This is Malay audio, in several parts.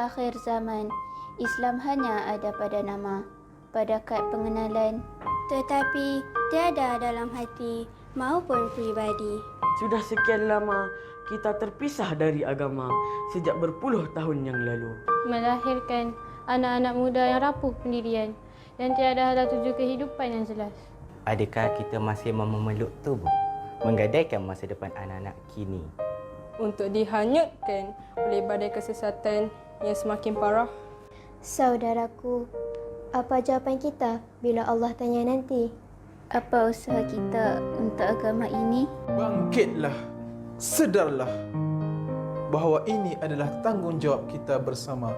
akhir zaman, Islam hanya ada pada nama, pada kad pengenalan, tetapi tiada dalam hati maupun pribadi. Sudah sekian lama kita terpisah dari agama sejak berpuluh tahun yang lalu. Melahirkan anak-anak muda yang rapuh pendirian dan tiada hala tuju kehidupan yang jelas. Adakah kita masih memeluk tubuh, menggadaikan masa depan anak-anak kini? Untuk dihanyutkan oleh badai kesesatan yang semakin parah. Saudaraku, apa jawapan kita bila Allah tanya nanti? apa usaha kita untuk agama ini? Bangkitlah, sedarlah bahawa ini adalah tanggungjawab kita bersama.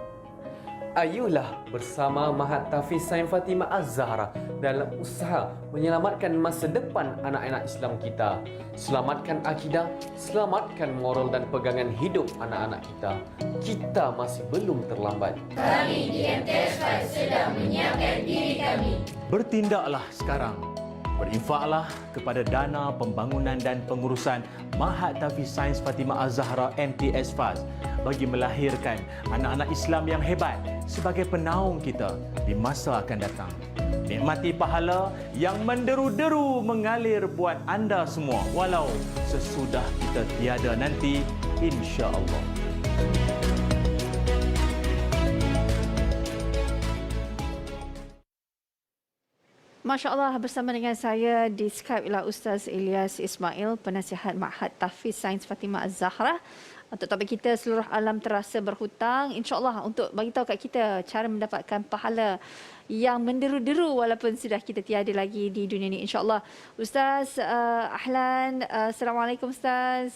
Ayolah bersama Mahat Tahfiz Sains Fatimah Az-Zahra dalam usaha menyelamatkan masa depan anak-anak Islam kita. Selamatkan akidah, selamatkan moral dan pegangan hidup anak-anak kita. Kita masih belum terlambat. Kami di MTS FAS sedang menyiapkan diri kami. Bertindaklah sekarang. Berinfaklah kepada dana pembangunan dan pengurusan Mahat Tahfiz Sains Fatimah Az-Zahra MTS FAS bagi melahirkan anak-anak Islam yang hebat sebagai penaung kita di masa akan datang. Nikmati pahala yang menderu-deru mengalir buat anda semua walau sesudah kita tiada nanti, insya-Allah. Masya Allah, bersama dengan saya di Skype ialah Ustaz Ilyas Ismail, penasihat Mahat Tahfiz Sains Fatimah Az-Zahra. Untuk topik kita, seluruh alam terasa berhutang. InsyaAllah untuk bagi tahu kat kita cara mendapatkan pahala yang menderu-deru walaupun sudah kita tiada lagi di dunia ini. InsyaAllah. Ustaz, ahlan. Assalamualaikum Ustaz.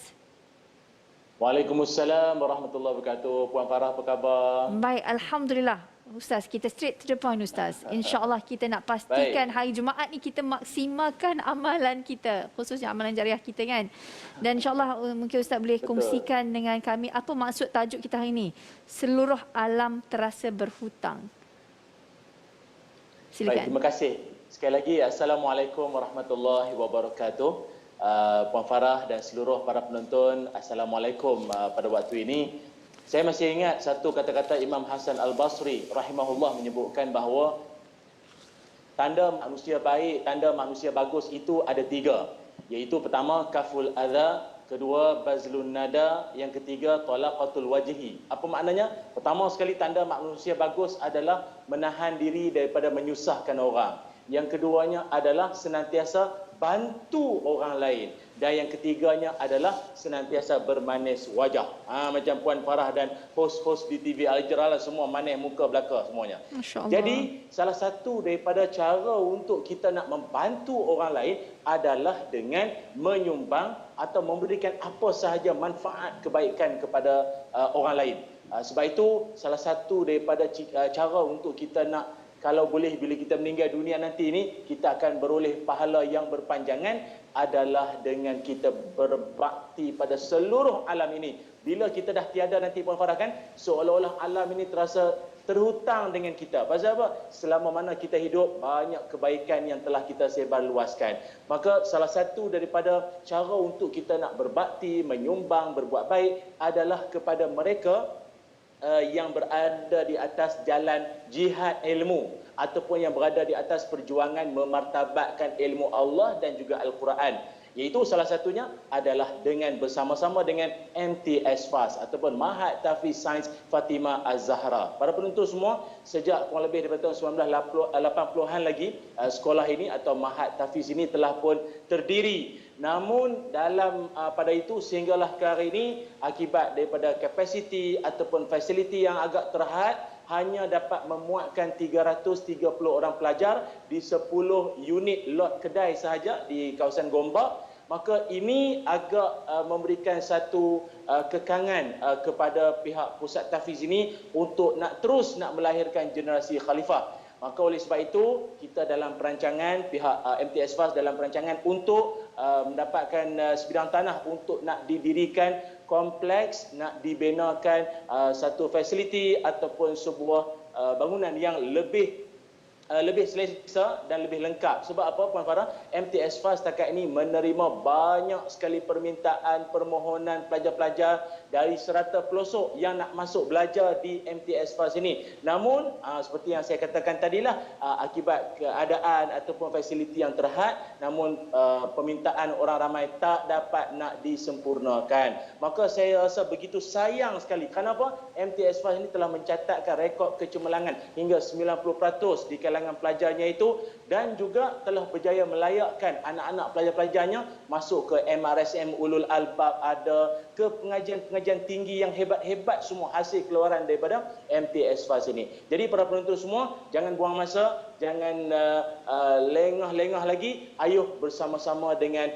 Waalaikumsalam warahmatullahi wabarakatuh. Puan Farah, apa khabar? Baik, Alhamdulillah. Ustaz, kita straight to the point Ustaz. InsyaAllah kita nak pastikan hari Jumaat ni kita maksimalkan amalan kita, khususnya amalan jariah kita kan. Dan insyaAllah mungkin Ustaz boleh kongsikan dengan kami apa maksud tajuk kita hari ini. Seluruh alam terasa berhutang. Silakan. Baik, terima kasih. Sekali lagi, Assalamualaikum warahmatullahi wabarakatuh. Puan Farah dan seluruh para penonton, Assalamualaikum pada waktu ini. Saya masih ingat satu kata-kata Imam Hasan Al-Basri rahimahullah menyebutkan bahawa tanda manusia baik, tanda manusia bagus itu ada tiga. Iaitu pertama, kaful adha. Kedua, bazlun nada. Yang ketiga, talaqatul wajhi. Apa maknanya? Pertama sekali, tanda manusia bagus adalah menahan diri daripada menyusahkan orang. Yang keduanya adalah senantiasa bantu orang lain. Dan yang ketiganya adalah senantiasa bermanis wajah. Macam Puan Farah dan hos-hos di TV Al-Ijrah lah, semua manis muka belaka semuanya. Jadi salah satu daripada cara untuk kita nak membantu orang lain adalah dengan menyumbang atau memberikan apa sahaja manfaat kebaikan kepada orang lain. Sebab itu salah satu daripada cara untuk kita nak, kalau boleh bila kita meninggal dunia nanti ini, kita akan beroleh pahala yang berpanjangan adalah dengan kita berbakti pada seluruh alam ini. Bila kita dah tiada nanti, Puan Farah, kan, seolah-olah alam ini terasa terhutang dengan kita. Pasal apa? Selama mana kita hidup, banyak kebaikan yang telah kita sebarluaskan. Maka salah satu daripada cara untuk kita nak berbakti, menyumbang, berbuat baik adalah kepada mereka yang berada di atas jalan jihad ilmu ataupun yang berada di atas perjuangan memartabatkan ilmu Allah dan juga Al-Quran. Iaitu salah satunya adalah dengan bersama-sama dengan MTS FAS ataupun Mahat Tahfiz Sains Fatimah Az-Zahra. Para penonton semua, sejak kurang lebih daripada tahun 1980-an lagi, sekolah ini atau Mahat Tahfiz ini telah pun terdiri. Namun dalam pada itu sehinggalah ke hari ini, akibat daripada kapasiti ataupun fasiliti yang agak terhad, hanya dapat memuatkan 330 orang pelajar di 10 unit lot kedai sahaja di kawasan Gombak. Maka ini agak memberikan satu kekangan kepada pihak pusat tahfiz ini untuk nak terus nak melahirkan generasi khalifah. Maka oleh sebab itu, kita dalam perancangan, pihak MTS FAS dalam perancangan untuk mendapatkan sebidang tanah untuk nak didirikan kompleks, nak dibinakan satu fasiliti ataupun sebuah bangunan yang lebih lebih selesa dan lebih lengkap. Sebab apa Puan Farah? MTS FAS setakat ini menerima banyak sekali permintaan, permohonan pelajar-pelajar dari serata pelosok yang nak masuk belajar di MTS FAS ini. Namun seperti yang saya katakan tadilah, akibat keadaan ataupun fasiliti yang terhad, namun permintaan orang ramai tak dapat nak disempurnakan. Maka saya rasa begitu sayang sekali. Kenapa? MTS FAS ini telah mencatatkan rekod kecemerlangan hingga 90% di kalangan pelajarnya itu, dan juga telah berjaya melayakkan anak-anak pelajar-pelajarnya masuk ke MRSM Ulul Albab, ada ke pengajian-pengajian tinggi yang hebat-hebat, semua hasil keluaran daripada MTS FAS ini. Jadi para penonton semua, jangan buang masa, jangan lengah-lengah lagi. Ayuh bersama-sama dengan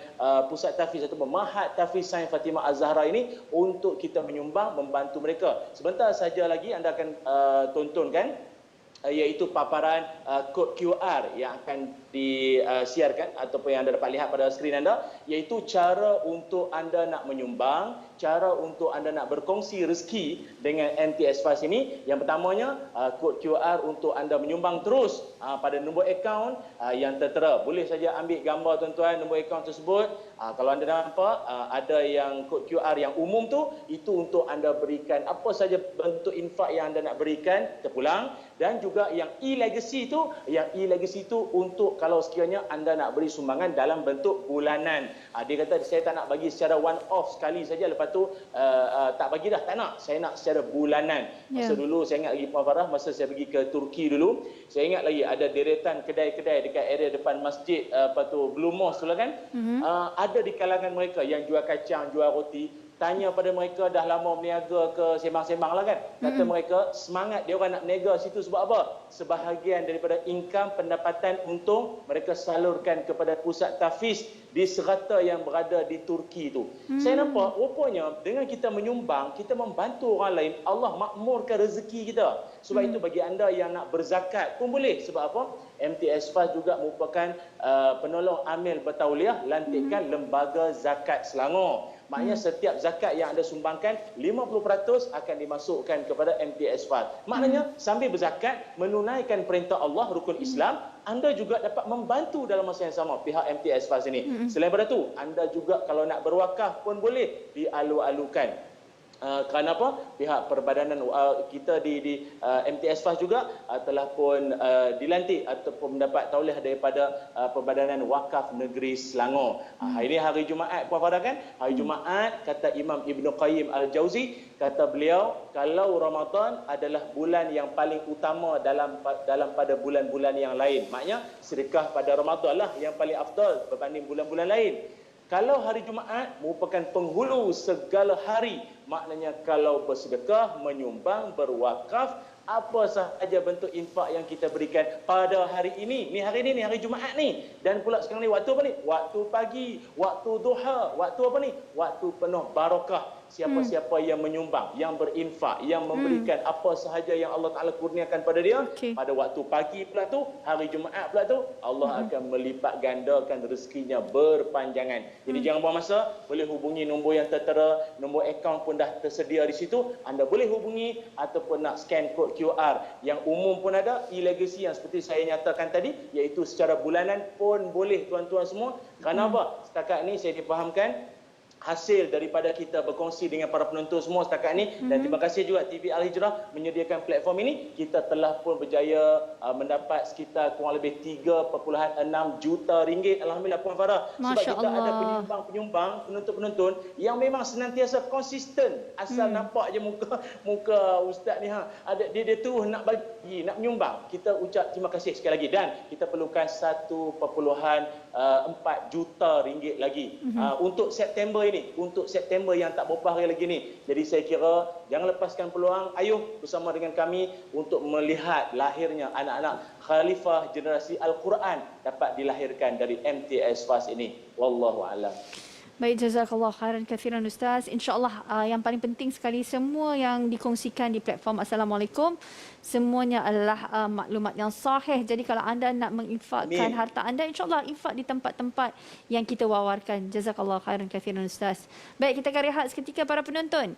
Pusat Tahfiz atau Mahat Tahfiz Sains Fatimah Az-Zahra ini untuk kita menyumbang, membantu mereka. Sebentar saja lagi anda akan tontonkan iaitu paparan kod QR yang akan disiarkan ataupun yang anda dapat lihat pada skrin anda, iaitu cara untuk anda nak menyumbang, cara untuk anda nak berkongsi rezeki dengan MTS FAS ini. Yang pertamanya, kod QR untuk anda menyumbang terus pada nombor akaun yang tertera. Boleh saja ambil gambar tuan-tuan nombor akaun tersebut. Kalau anda nampak ada yang kod QR yang umum tu, itu untuk anda berikan apa saja bentuk infak yang anda nak berikan terpulang. Dan juga yang e-legacy tu, untuk kalau sekiranya anda nak beri sumbangan dalam bentuk bulanan. Dia kata saya tak nak bagi secara one off sekali saja, lepas tu tak bagi dah, tak nak. Saya nak secara bulanan. Masa dulu saya ingat lagi Puan Farah, masa saya pergi ke Turki dulu, saya ingat lagi ada deretan kedai-kedai dekat area depan masjid Blue Mosque tu lah kan. Ada di kalangan mereka yang jual kacang, jual roti. Tanya pada mereka dah lama berniaga ke, sembang-sembang lah kan. Kata mereka semangat dia orang nak berniaga situ sebab apa? Sebahagian daripada income pendapatan untung mereka salurkan kepada pusat tahfiz di serata yang berada di Turki itu. Saya nampak rupanya dengan kita menyumbang, kita membantu orang lain, Allah makmurkan rezeki kita. Sebab itu bagi anda yang nak berzakat pun boleh. Sebab apa? MTS FAS juga merupakan penolong amil bertauliah lantikan Lembaga Zakat Selangor. Maknanya setiap zakat yang anda sumbangkan 50% akan dimasukkan kepada MTS FAS. Maknanya sambil berzakat, menunaikan perintah Allah, rukun Islam, anda juga dapat membantu dalam masa yang sama pihak MTS FAS ini. Selain daripada itu, anda juga kalau nak berwakaf pun boleh dialu-alukan. Kerana apa? Pihak perbadanan kita di MTS FAS juga telah pun dilantik ataupun mendapat tauliah daripada Perbadanan Wakaf Negeri Selangor. Hari ini hari Jumaat Puan Farah kan? Hari Jumaat, kata Imam Ibn Qayyim Al-Jauzi, kata beliau, kalau Ramadan adalah bulan yang paling utama dalam pada bulan-bulan yang lain. Maknanya sedekah pada Ramadan lah yang paling afdal berbanding bulan-bulan lain. Kalau hari Jumaat merupakan penghulu segala hari, maknanya kalau bersedekah, menyumbang, berwakaf, apa sahaja bentuk infak yang kita berikan pada hari ini. Ni hari Jumaat ni. Dan pula sekarang ni waktu apa ni? Waktu pagi, waktu duha, waktu apa ni? Waktu penuh barakah. Siapa-siapa yang menyumbang, yang berinfak, yang memberikan apa sahaja yang Allah Ta'ala kurniakan pada dia, pada waktu pagi pula tu, hari Jumaat pula tu, Allah akan melipat gandakan rezekinya berpanjangan. Jadi jangan buang masa, boleh hubungi nombor yang tertera, nombor akaun pun dah tersedia di situ, anda boleh hubungi ataupun nak scan kod QR. Yang umum pun ada, e-legacy yang seperti saya nyatakan tadi, iaitu secara bulanan pun boleh tuan-tuan semua. Kerana apa? Setakat ni saya difahamkan hasil daripada kita berkongsi dengan para penonton semua setakat ini, dan terima kasih juga TV Al-Hijrah menyediakan platform ini. Kita telah pun berjaya mendapat sekitar kurang lebih 3.6 juta ringgit. Alhamdulillah Puan Farah. Sebab kita ada penyumbang, penonton-penonton yang memang senantiasa konsisten. Asal nampak je muka ustaz ni, ada dia terus nak bagi, nak menyumbang. Kita ucap terima kasih sekali lagi, dan kita perlukan 1.4 juta ringgit lagi untuk September ini. Untuk September yang tak berapa hari lagi ni. Jadi saya kira jangan lepaskan peluang. Ayuh bersama dengan kami untuk melihat lahirnya anak-anak khalifah generasi Al-Quran dapat dilahirkan dari MTS FAS ini. Wallahu a'lam. Baik, jazakallah khairan kathiran Ustaz. InsyaAllah yang paling penting sekali semua yang dikongsikan di platform Assalamualaikum, semuanya adalah maklumat yang sahih. Jadi kalau anda nak menginfakkan harta anda, insyaAllah infak di tempat-tempat yang kita wawarkan. Jazakallah khairan kathiran Ustaz. Baik, kita akan rehat seketika para penonton.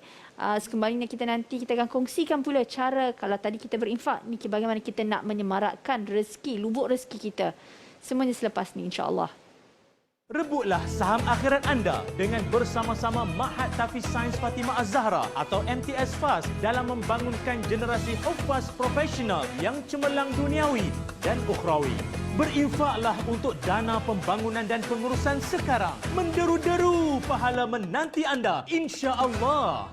Sekembalinya kita nanti kita akan kongsikan pula cara kalau tadi kita berinfak ni, bagaimana kita nak menyemarakkan rezeki, lubuk rezeki kita. Semuanya selepas ni insyaAllah. Rebutlah saham akhirat anda dengan bersama-sama Mahat Tafiz Sains Fatimah Az-Zahra atau MTS FAS dalam membangunkan generasi hufaz profesional yang cemerlang duniawi dan ukhrawi. Berinfaklah untuk dana pembangunan dan pengurusan sekarang. Menderu-deru pahala menanti anda, insya-Allah.